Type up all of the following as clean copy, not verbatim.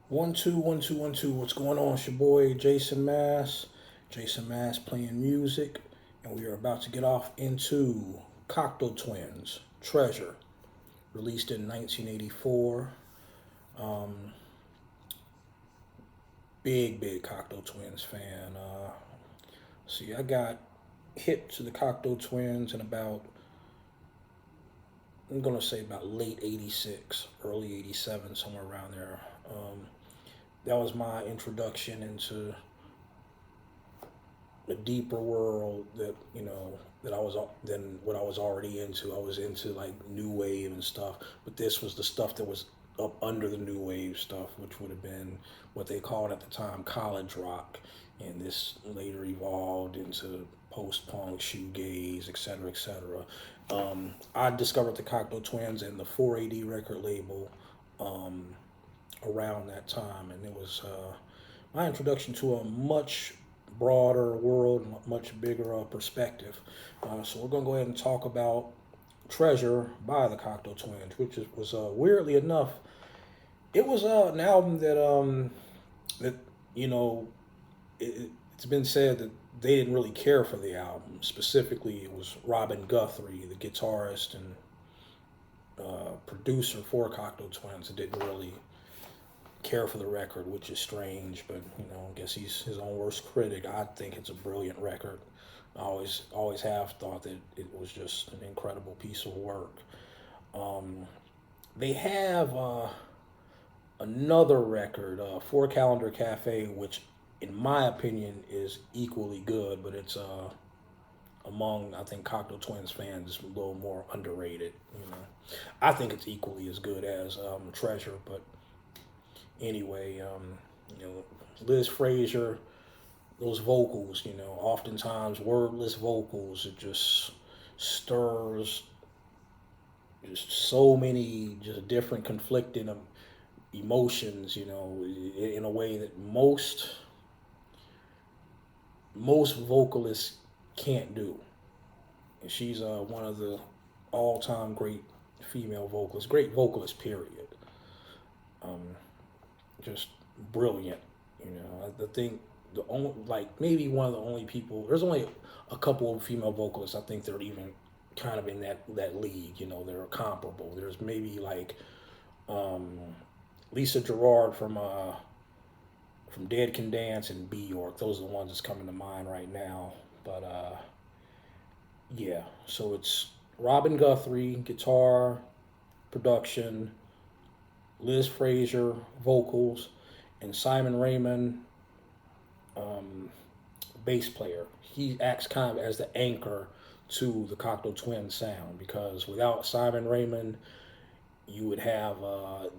One, two, one, two, one, two. What's going on? It's your boy Jason Mass. Jason Mass playing music, and we are about to get off into Cocteau Twins Treasure, released in 1984. Um, big Cocteau Twins fan. See, I got hip to the Cocteau Twins in about, I'm gonna say about late '86, early '87, somewhere around there. That was my introduction into a deeper world that that I was than what I was already into. I was into like new wave and stuff, but this was the stuff that was up under the new wave stuff, which would have been what they called at the time college rock, and this later evolved into post punk, shoegaze, etc., etc. I discovered the Cocteau Twins and the 4AD record label um, around that time, and it was my introduction to a much broader world, much bigger perspective. So we're gonna go ahead and talk about Treasure by the Cocteau Twins, which was weirdly enough, it was an album that you know it's been said that they didn't really care for the album. Specifically, it was Robin Guthrie, the guitarist and producer for Cocteau Twins, that didn't really care for the record, which is strange. But I guess he's his own worst critic. I think it's a brilliant record. I always have thought that it was just an incredible piece of work. Um, they have another record, Four Calendar Cafe, which in my opinion is equally good, but it's among I think Cocteau Twins fans a little more underrated. I think it's equally as good as Treasure, but anyway, Liz Fraser, those vocals, oftentimes wordless vocals, it just stirs just so many just different conflicting emotions, in a way that most vocalists can't do. And she's one of the all-time great female vocalists, great vocalist, period. Um, just brilliant. I think the only like maybe one of the only people. There's only a couple of female vocalists I think they're even kind of in that league. They're comparable. There's maybe like um, Lisa Gerard from Dead Can Dance and Bjork. Those are the ones that's coming to mind right now. But yeah, so it's Robin Guthrie guitar, production, Liz Fraser vocals, and Simon Raymond um, bass player. He acts kind of as the anchor to the Cocteau Twins sound, because without Simon Raymond, you would have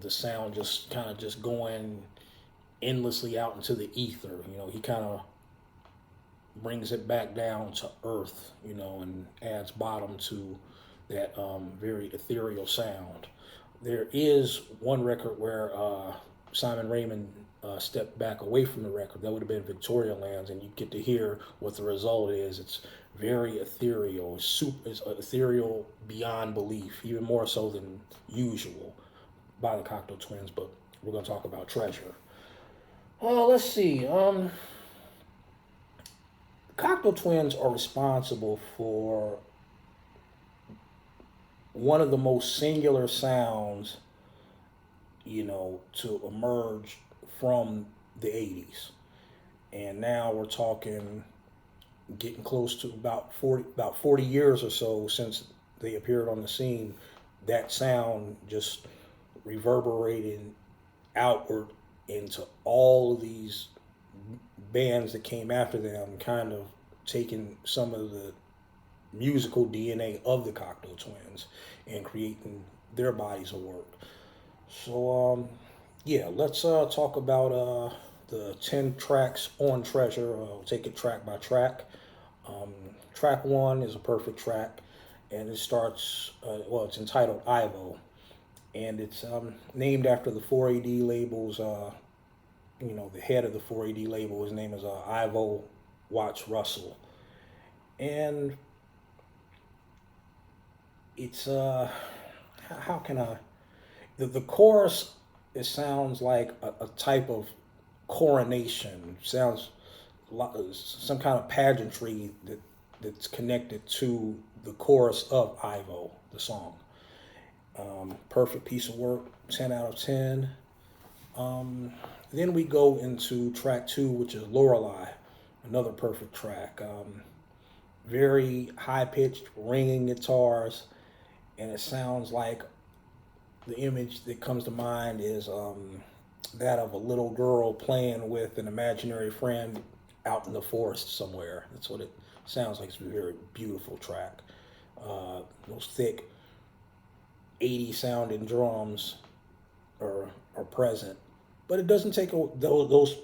the sound just kind of just going endlessly out into the ether. He kind of brings it back down to earth, and adds bottom to that very ethereal sound. There is one record where Simon Raymond stepped back away from the record. That would have been Victoria Lands, and you get to hear what the result is. It's very ethereal. It's ethereal beyond belief, even more so than usual by the Cocteau Twins. But we're going to talk about Treasure. Let's see. Cocteau Twins are responsible for one of the most singular sounds, to emerge from the 80s. And now we're talking getting close to about 40 years or so since they appeared on the scene. That sound just reverberated outward into all of these bands that came after them, kind of taking some of the musical DNA of the Cocteau Twins and creating their bodies of work. So yeah, let's talk about the 10 tracks on Treasure. We'll take it track by track. Um, Track one is a perfect track, and it starts. It's entitled Ivo, and it's named after the 4AD label's. The head of the 4AD label. His name is Ivo Watts Russell, and it's how can I the chorus it sounds like a type of coronation. Sounds some kind of pageantry that's connected to the chorus of Ivo, the song. Perfect piece of work, 10 out of 10. Then we go into track 2, which is Lorelei, another perfect track. Very high pitched, ringing guitars, and it sounds like the image that comes to mind is that of a little girl playing with an imaginary friend out in the forest somewhere. That's what it sounds like. It's a very beautiful track. Those thick 80 sounding drums are present, but it doesn't take those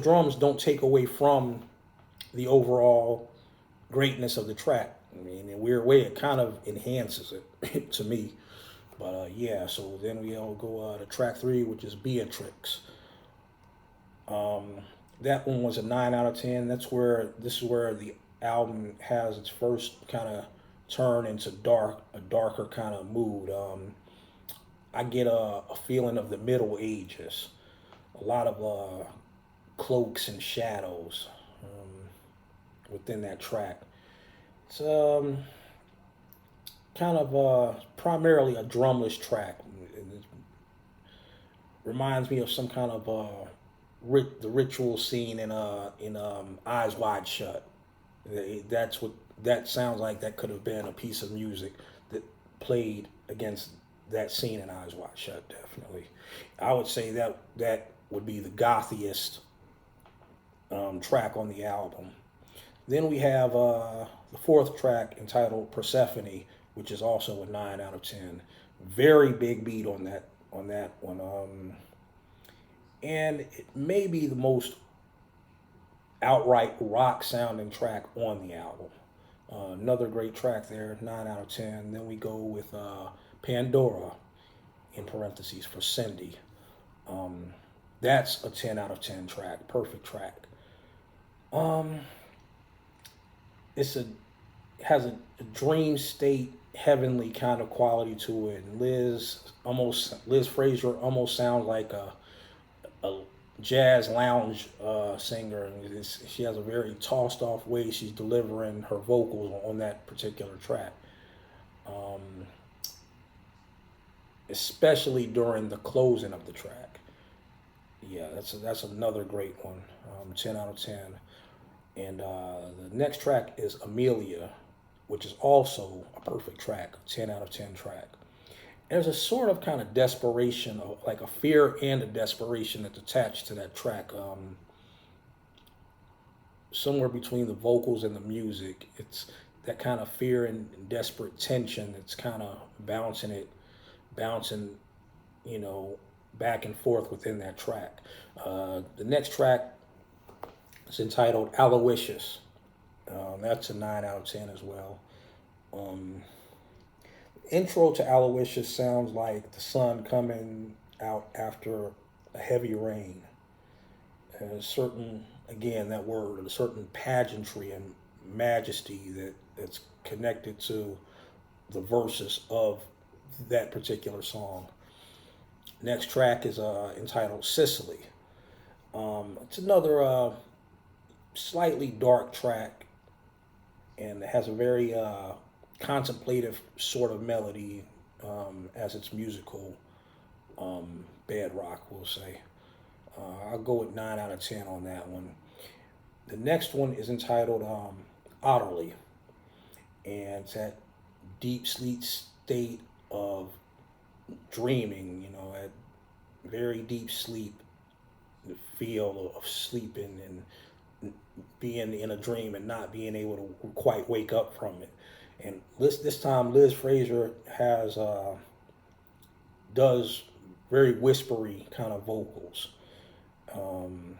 drums don't take away from the overall greatness of the track. I mean, in a weird way, it kind of enhances it to me. But yeah, so then we all go to track 3, which is Beatrix. That one was a 9 out of 10. This is where the album has its first kind of turn into a darker kind of mood. I get a feeling of the Middle Ages, a lot of cloaks and shadows within that track. It's kind of primarily a drumless track. It reminds me of some kind of the ritual scene in Eyes Wide Shut. That's what that sounds like. That could have been a piece of music that played against that scene in Eyes Wide Shut. Definitely, I would say that would be the gothiest track on the album. Then we have the 4th track entitled Persephone, which is also a 9 out of 10. Very big beat on that one. And it may be the most outright rock sounding track on the album. Another great track there, 9 out of 10. Then we go with Pandora, in parentheses, for Cindy. That's a 10 out of 10 track, perfect track. Has a dream state, heavenly kind of quality to it. And Liz Fraser almost sounds like a jazz lounge singer. And she has a very tossed off way she's delivering her vocals on that particular track, especially during the closing of the track. Yeah, that's another great one. 10 out of 10. And the next track is Amelia, which is also a perfect track, 10 out of 10 track. There's a sort of kind of desperation, like a fear and a desperation that's attached to that track. Somewhere between the vocals and the music, it's that kind of fear and desperate tension that's kind of bouncing, back and forth within that track. The next track is entitled Aloysius. That's a 9 out of 10 as well. Intro to Aloysius sounds like the sun coming out after a heavy rain. And a certain, again, that word, a certain pageantry and majesty that's connected to the verses of that particular song. Next track is entitled Sicily. It's another slightly dark track, and it has a very contemplative sort of melody as its musical bedrock, we'll say. I'll go with 9 out of 10 on that one. The next one is entitled Otterly, and it's that deep sleep state of dreaming, at very deep sleep, the feel of sleeping and being in a dream and not being able to quite wake up from it. And this time Liz Fraser does very whispery kind of vocals, and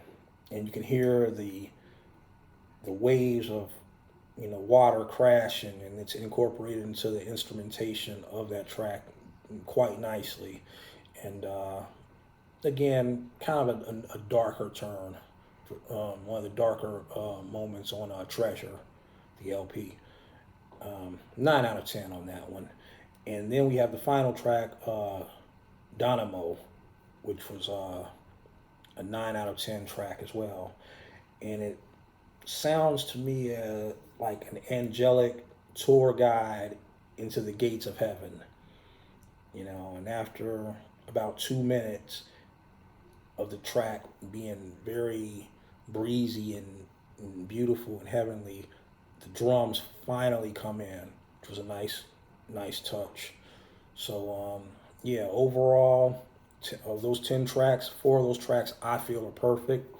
you can hear the waves of water crashing, and it's incorporated into the instrumentation of that track quite nicely. And again, kind of a darker turn, one of the darker moments on Treasure, the LP. 9 out of 10 on that one. And then we have the final track, Dynamo, which was a 9 out of 10 track as well. And it sounds to me like an angelic tour guide into the gates of heaven. And after about 2 minutes of the track being very breezy and beautiful and heavenly, the drums finally come in, which was a nice touch. So yeah, overall, of those 10 tracks, 4 of those tracks I feel are perfect.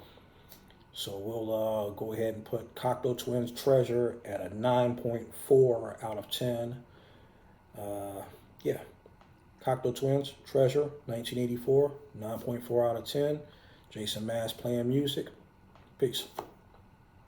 So we'll go ahead and put Cocteau Twins Treasure at a 9.4 out of 10. Yeah, Cocteau Twins Treasure, 1984, 9.4 out of 10. Jason Mass playing music. Peace.